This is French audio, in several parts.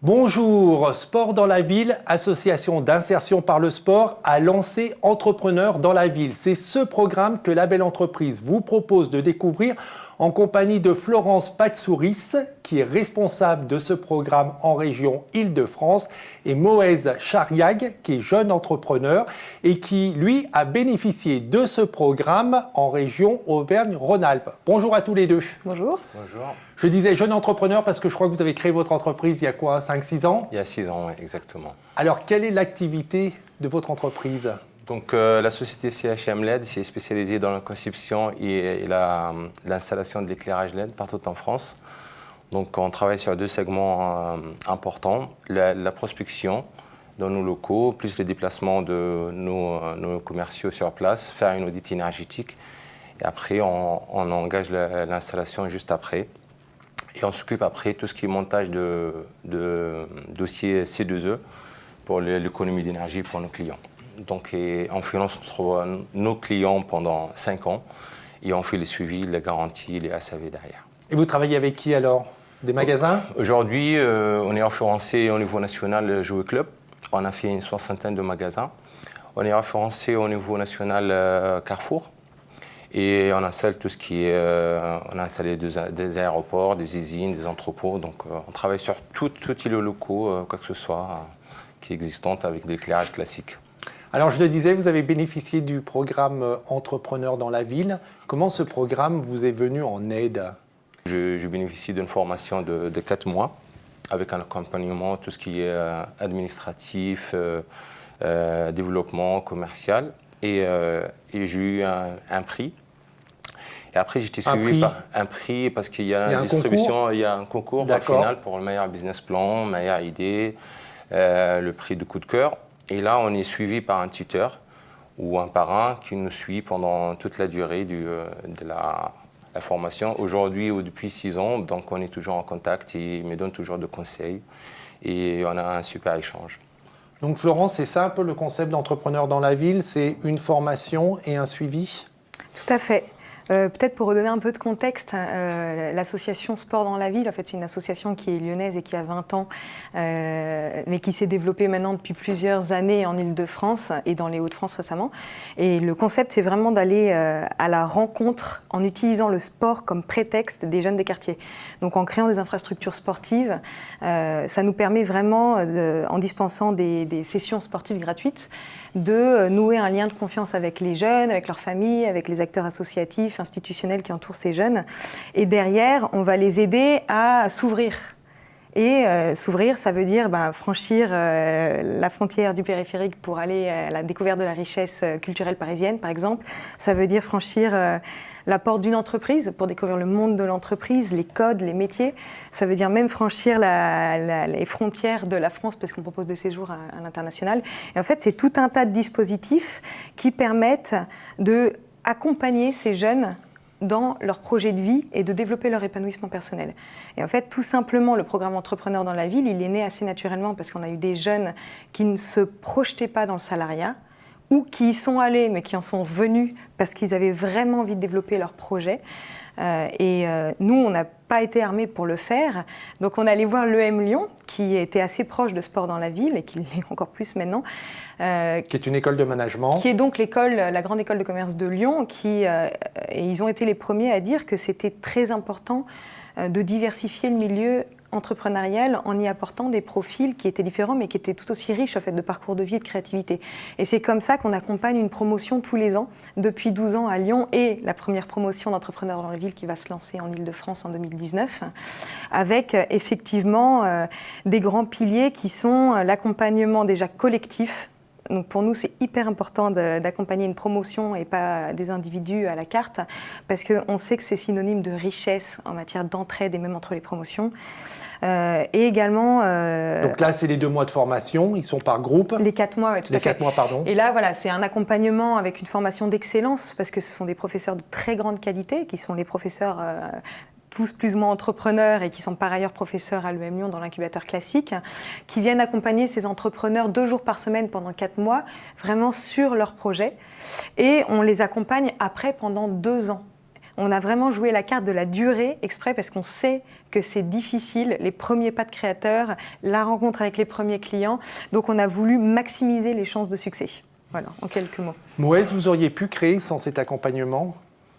Bonjour, Sport dans la ville, association d'insertion par le sport, a lancé Entrepreneurs dans la ville. C'est ce programme que la belle entreprise vous propose de découvrir en compagnie de Florence Patsouris, qui est responsable de ce programme en région Île-de-France, et Moez Chariag, qui est jeune entrepreneur et qui, lui, a bénéficié de ce programme en région Auvergne-Rhône-Alpes. Bonjour à tous les deux. Bonjour. Bonjour. Je disais jeune entrepreneur parce que je crois que vous avez créé votre entreprise il y a quoi, 5-6 ans? Il y a 6 ans, oui, exactement. Alors, quelle est l'activité de votre entreprise? Donc, la société CHM LED s'est spécialisée dans la conception et l'installation de l'éclairage LED partout en France. Donc, on travaille sur 2 segments importants. La prospection dans nos locaux, plus le déplacement de nos commerciaux sur place, faire une audit énergétique. Et après, on engage l'installation juste après. Et on s'occupe après tout ce qui est montage de dossiers C2E pour l'économie d'énergie pour nos clients. Donc, on finance nos clients pendant 5 ans et on fait les suivis, les garanties, les SAV derrière. Et vous travaillez avec qui alors? Des magasins? Aujourd'hui, on est référencé au niveau national Jouer Club. On a fait une 60aine de magasins. On est référencé au niveau national Carrefour. Et on installe tout ce qui est, on a installé des aéroports, des usines, des entrepôts. Donc on travaille sur tous les locaux, quoi que ce soit, qui est existante avec de l'éclairage classique. Alors je le disais, vous avez bénéficié du programme Entrepreneurs dans la ville. Comment ce programme vous est venu en aide? Je bénéficie d'une formation de 4 mois avec un accompagnement, tout ce qui est administratif, développement commercial. Et j'ai eu un prix. Et après, j'étais suivi par un prix parce qu'il y a une distribution, il y a un concours au final pour le meilleur business plan, meilleure idée, le prix de coup de cœur. Et là, on est suivi par un tuteur ou un parrain qui nous suit pendant toute la durée de la formation. Aujourd'hui ou depuis 6 ans, donc on est toujours en contact et il me donne toujours des conseils et on a un super échange. Donc Florence, c'est ça un peu le concept d'entrepreneur dans la ville, c'est une formation et un suivi? Tout à fait. Peut-être pour redonner un peu de contexte, l'association Sport dans la ville, en fait, c'est une association qui est lyonnaise et qui a 20 ans, mais qui s'est développée maintenant depuis plusieurs années en Île-de-France et dans les Hauts-de-France récemment. Et le concept, c'est vraiment d'aller à la rencontre en utilisant le sport comme prétexte des jeunes des quartiers. Donc en créant des infrastructures sportives, ça nous permet vraiment, en dispensant des sessions sportives gratuites, de nouer un lien de confiance avec les jeunes, avec leurs familles, avec les acteurs associatifs, institutionnels qui entourent ces jeunes. Et derrière, on va les aider à s'ouvrir. Et s'ouvrir, ça veut dire franchir la frontière du périphérique pour aller à la découverte de la richesse culturelle parisienne, par exemple. Ça veut dire franchir la porte d'une entreprise pour découvrir le monde de l'entreprise, les codes, les métiers. Ça veut dire même franchir les frontières de la France parce qu'on propose des séjours à l'international. Et en fait, c'est tout un tas de dispositifs qui permettent d'accompagner ces jeunes dans leur projet de vie et de développer leur épanouissement personnel. Et en fait, tout simplement, le programme Entrepreneurs dans la ville, il est né assez naturellement parce qu'on a eu des jeunes qui ne se projetaient pas dans le salariat ou qui y sont allés mais qui en sont venus parce qu'ils avaient vraiment envie de développer leur projet. Nous, on n'a pas été armés pour le faire. Donc, on allait voir l'EM Lyon, qui était assez proche de Sport dans la ville et qui l'est encore plus maintenant. Qui est une école de management. Qui est donc la grande école de commerce de Lyon. Et ils ont été les premiers à dire que c'était très important de diversifier le milieu entrepreneurial en y apportant des profils qui étaient différents mais qui étaient tout aussi riches en fait, de parcours de vie et de créativité. Et c'est comme ça qu'on accompagne une promotion tous les ans, depuis 12 ans à Lyon, et la première promotion d'entrepreneurs dans la ville qui va se lancer en Île-de-France en 2019, avec effectivement des grands piliers qui sont l'accompagnement déjà collectif. Donc pour nous, c'est hyper important d'accompagner une promotion et pas des individus à la carte, parce qu'on sait que c'est synonyme de richesse en matière d'entraide et même entre les promotions. Et également... Donc là, c'est les 2 mois de formation, ils sont par groupe. Les 4 mois, oui, tout à fait. Les 4 mois, pardon. Et là, voilà, c'est un accompagnement avec une formation d'excellence, parce que ce sont des professeurs de très grande qualité, qui sont les professeurs... tous plus ou moins entrepreneurs et qui sont par ailleurs professeurs à l'EM Lyon dans l'incubateur classique, qui viennent accompagner ces entrepreneurs 2 jours par semaine pendant 4 mois, vraiment sur leur projet. Et on les accompagne après pendant 2 ans. On a vraiment joué la carte de la durée exprès parce qu'on sait que c'est difficile, les premiers pas de créateur, la rencontre avec les premiers clients. Donc on a voulu maximiser les chances de succès. Voilà, en quelques mots. Moez, vous auriez pu créer sans cet accompagnement?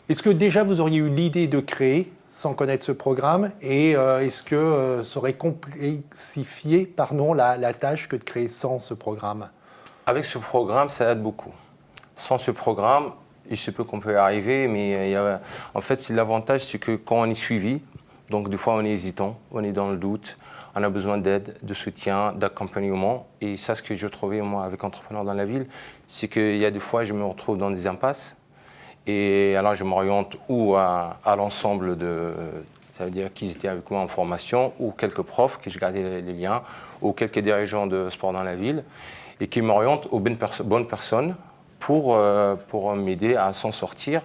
Est-ce que déjà vous auriez eu l'idée de créer sans connaître ce programme? Et est-ce que ça aurait complexifié la tâche que de créer sans ce programme? Avec ce programme, ça aide beaucoup. Sans ce programme, il se peut qu'on peut y arriver, mais en fait, l'avantage, c'est que quand on est suivi, donc des fois on est hésitant, on est dans le doute, on a besoin d'aide, de soutien, d'accompagnement. Et ça, ce que je trouvais, moi, avec Entrepreneurs dans la ville, c'est qu'il y a des fois, je me retrouve dans des impasses. Et alors, je m'oriente ou à l'ensemble ça veut dire qu'ils étaient avec moi en formation, ou quelques profs, que je gardais les liens, ou quelques dirigeants de sport dans la ville, et qui m'orientent aux bonnes personnes pour m'aider à s'en sortir.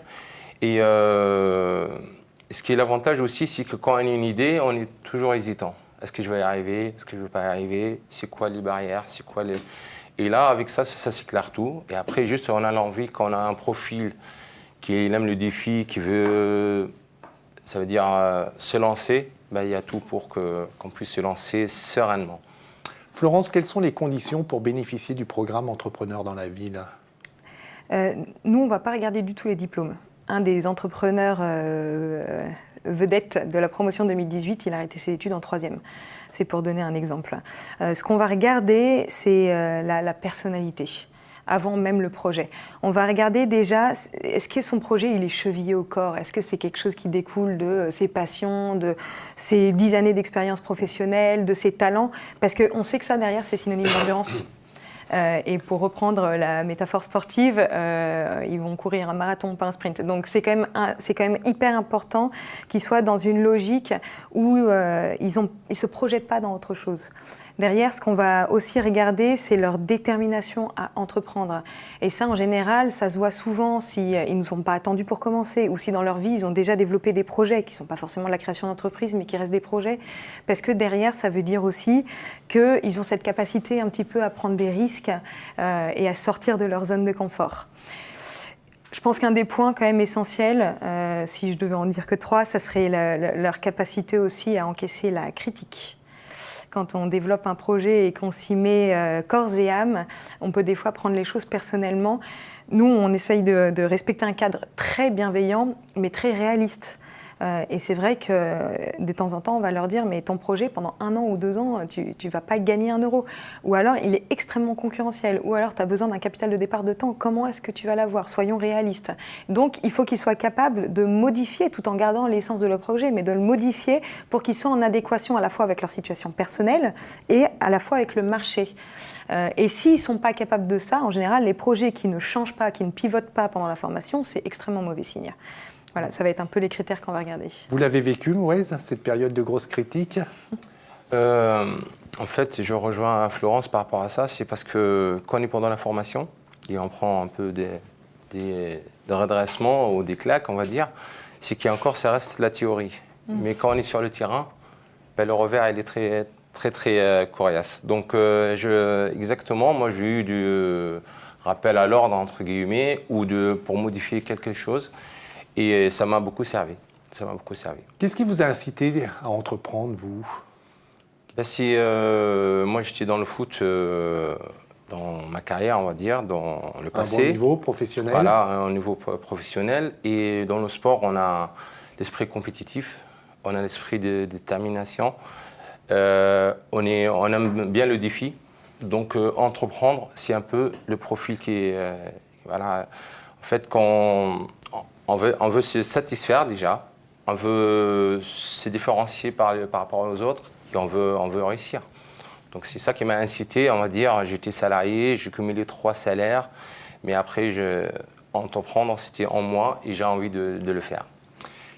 Et ce qui est l'avantage aussi, c'est que quand on a une idée, on est toujours hésitant. Est-ce que je vais y arriver? Est-ce que je ne vais pas y arriver? C'est quoi les barrières? C'est quoi les... Et là, avec ça s'éclaire tout. Et après, juste, on a l'envie, quand on a un profil qui aime le défi, qui veut, ça veut dire se lancer, il y a tout pour qu'on puisse se lancer sereinement. Florence, quelles sont les conditions pour bénéficier du programme Entrepreneurs dans la ville? Nous, on ne va pas regarder du tout les diplômes. Un des entrepreneurs vedettes de la promotion 2018, il a arrêté ses études en 3e. C'est pour donner un exemple. Ce qu'on va regarder, c'est la personnalité, avant même le projet. On va regarder déjà, est-ce que son projet il est chevillé au corps? Est-ce que c'est quelque chose qui découle de ses passions, de ses 10 années d'expérience professionnelle, de ses talents? Parce qu'on sait que ça, derrière, c'est synonyme d'endurance. Et pour reprendre la métaphore sportive, ils vont courir un marathon, pas un sprint. Donc c'est quand même hyper important qu'ils soient dans une logique où ils se projettent pas dans autre chose. Derrière, ce qu'on va aussi regarder, c'est leur détermination à entreprendre. Et ça, en général, ça se voit souvent s'ils ne nous ont pas attendus pour commencer ou si dans leur vie, ils ont déjà développé des projets qui ne sont pas forcément de la création d'entreprise, mais qui restent des projets. Parce que derrière, ça veut dire aussi qu'ils ont cette capacité un petit peu à prendre des risques et à sortir de leur zone de confort. Je pense qu'un des points quand même essentiels, si je devais en dire que 3, ça serait leur capacité aussi à encaisser la critique. Quand on développe un projet et qu'on s'y met corps et âme, on peut des fois prendre les choses personnellement. Nous, on essaye de respecter un cadre très bienveillant, mais très réaliste. Et c'est vrai que de temps en temps, on va leur dire « mais ton projet, pendant 1 an ou 2 ans, tu ne vas pas gagner 1 euro. » Ou alors, il est extrêmement concurrentiel. Ou alors, tu as besoin d'un capital de départ de temps. Comment est-ce que tu vas l'avoir? Soyons réalistes. Donc, il faut qu'ils soient capables de modifier, tout en gardant l'essence de leur projet, mais de le modifier pour qu'ils soient en adéquation à la fois avec leur situation personnelle et à la fois avec le marché. Et s'ils ne sont pas capables de ça, en général, les projets qui ne changent pas, qui ne pivotent pas pendant la formation, c'est extrêmement mauvais signe. Voilà, ça va être un peu les critères qu'on va regarder. Vous l'avez vécu, Moez, cette période de grosses critiques? En fait, je rejoins Florence par rapport à ça. C'est parce que quand on est pendant la formation, et on prend un peu des redressements ou des claques, on va dire, c'est qu'encore, ça reste la théorie. Mais quand on est sur le terrain, le revers, il est très coriace. Donc, exactement, moi, j'ai eu du rappel à l'ordre, entre guillemets, ou pour modifier quelque chose. Et ça m'a beaucoup servi. Qu'est-ce qui vous a incité à entreprendre, vous? Moi, j'étais dans le foot dans ma carrière, on va dire, dans le passé. Un bon niveau professionnel? Voilà, un niveau professionnel. Et dans le sport, on a l'esprit compétitif, on a l'esprit de détermination. On aime bien le défi. Donc, entreprendre, c'est un peu le profil qui est... voilà. En fait, quand on veut se satisfaire déjà, on veut se différencier par rapport aux autres et on veut réussir. Donc c'est ça qui m'a incité, on va dire, j'étais salarié, j'ai cumulé 3 salaires, mais après, entreprendre, c'était en moi et j'ai envie de le faire.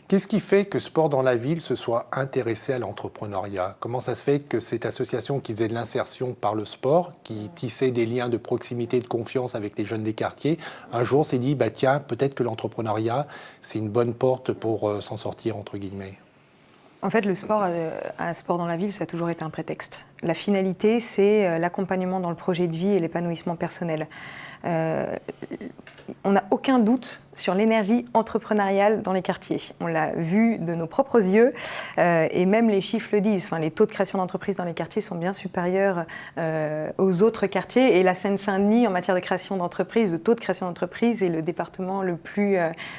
Qu'est-ce qui fait que Sport dans la ville se soit intéressé à l'entrepreneuriat? Comment ça se fait que cette association qui faisait de l'insertion par le sport, qui tissait des liens de proximité et de confiance avec les jeunes des quartiers, un jour s'est dit, tiens, peut-être que l'entrepreneuriat, c'est une bonne porte pour s'en sortir, entre guillemets? En fait, le sport, à Sport dans la ville, ça a toujours été un prétexte. La finalité, c'est l'accompagnement dans le projet de vie et l'épanouissement personnel. on n'a aucun doute sur l'énergie entrepreneuriale dans les quartiers. On l'a vu de nos propres yeux et même les chiffres le disent. Enfin, les taux de création d'entreprises dans les quartiers sont bien supérieurs aux autres quartiers. Et la Seine-Saint-Denis, en matière de création d'entreprises, de taux de création d'entreprises, est le département le plus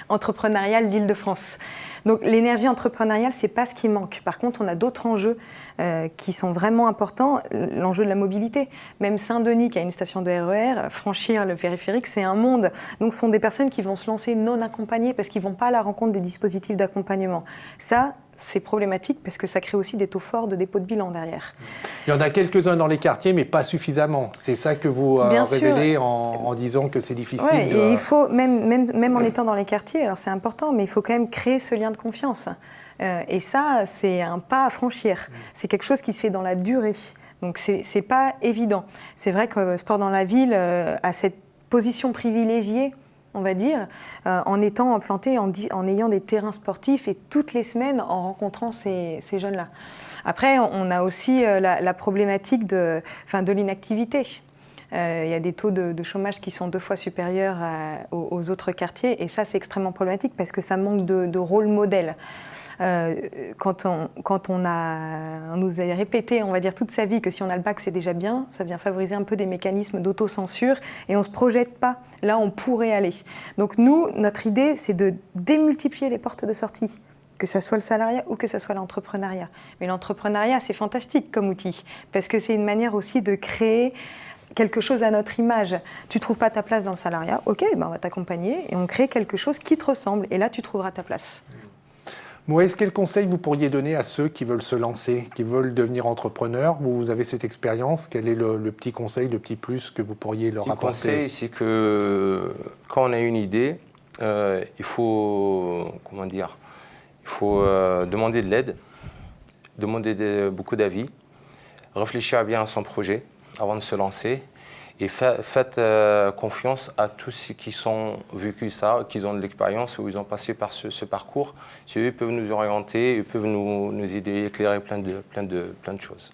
entrepreneurial d'Île-de-France. Donc l'énergie entrepreneuriale, ce n'est pas ce qui manque. Par contre, on a d'autres enjeux qui sont vraiment importants. L'enjeu de la mobilité. Même Saint-Denis, qui a une station de RER, franchir le périphérique, c'est un monde. Donc ce sont des personnes qui vont se lancer non accompagnées parce qu'ils ne vont pas à la rencontre des dispositifs d'accompagnement. Ça, c'est problématique parce que ça crée aussi des taux forts de dépôt de bilan derrière. Il y en a quelques-uns dans les quartiers, mais pas suffisamment. C'est ça que vous révélez en disant que c'est difficile. Ouais, et il faut, même en étant dans les quartiers, alors c'est important, mais il faut quand même créer ce lien de confiance. Et ça, c'est un pas à franchir. C'est quelque chose qui se fait dans la durée. Donc c'est pas évident. C'est vrai que Sport dans la ville a cette position privilégiée, on va dire, en étant implanté, en ayant des terrains sportifs et toutes les semaines en rencontrant ces jeunes-là. Après, on a aussi la problématique de l'inactivité. Il y a des taux de chômage qui sont 2 fois supérieurs aux autres quartiers et ça, c'est extrêmement problématique parce que ça manque de rôle modèle. Quand on nous a répété, on va dire, toute sa vie que si on a le bac, c'est déjà bien, ça vient favoriser un peu des mécanismes d'autocensure et on ne se projette pas. Là, on pourrait aller. Donc nous, notre idée, c'est de démultiplier les portes de sortie, que ce soit le salariat ou que ce soit l'entrepreneuriat. Mais l'entrepreneuriat, c'est fantastique comme outil, parce que c'est une manière aussi de créer quelque chose à notre image. Tu ne trouves pas ta place dans le salariat, ok, ben on va t'accompagner et on crée quelque chose qui te ressemble et là, tu trouveras ta place. Moïse, quel conseil vous pourriez donner à ceux qui veulent se lancer, qui veulent devenir entrepreneurs? Vous avez cette expérience, quel est le petit conseil, le petit plus que vous pourriez leur apporter? Le conseil, c'est que quand on a une idée, il faut demander de l'aide, demander beaucoup d'avis, réfléchir bien à son projet avant de se lancer. Et faites confiance à tous ceux qui ont vécu ça, qui ont de l'expérience ou ils ont passé par ce parcours. Si eux peuvent nous orienter, ils peuvent nous aider, éclairer plein de choses.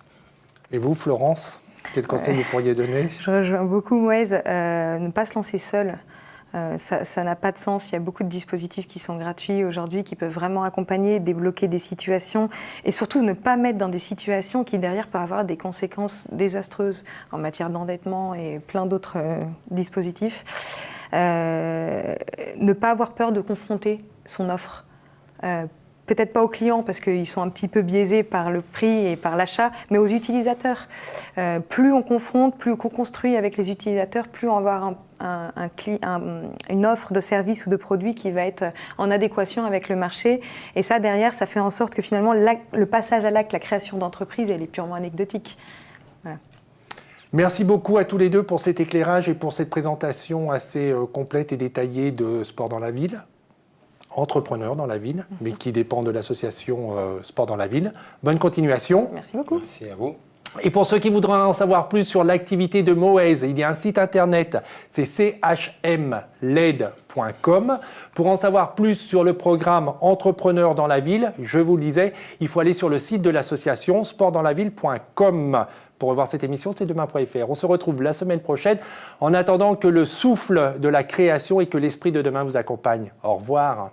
Et vous, Florence, quel conseil vous pourriez donner? Je rejoins beaucoup Moïse, ne pas se lancer seul. Ça n'a pas de sens. Il y a beaucoup de dispositifs qui sont gratuits aujourd'hui, qui peuvent vraiment accompagner, débloquer des situations et surtout ne pas mettre dans des situations qui derrière peuvent avoir des conséquences désastreuses en matière d'endettement et plein d'autres dispositifs. Ne pas avoir peur de confronter son offre. Peut-être pas aux clients parce qu'ils sont un petit peu biaisés par le prix et par l'achat, mais aux utilisateurs. Plus on confronte, plus on construit avec les utilisateurs, plus on va avoir une offre de service ou de produit qui va être en adéquation avec le marché. Et ça, derrière, ça fait en sorte que finalement, le passage à l'acte, la création d'entreprise, elle est purement anecdotique. Voilà. Merci beaucoup à tous les deux pour cet éclairage et pour cette présentation assez complète et détaillée de Sport dans la ville. Entrepreneur dans la ville, mais qui dépend de l'association Sport dans la ville. Bonne continuation. Merci beaucoup. Merci à vous. Et pour ceux qui voudraient en savoir plus sur l'activité de Moez, il y a un site internet, c'est chmled.com. Pour en savoir plus sur le programme Entrepreneur dans la ville, je vous le disais, il faut aller sur le site de l'association sportdanslaville.com. Pour revoir cette émission, c'est demain.fr. On se retrouve la semaine prochaine. En attendant que le souffle de la création et que l'esprit de demain vous accompagne. Au revoir.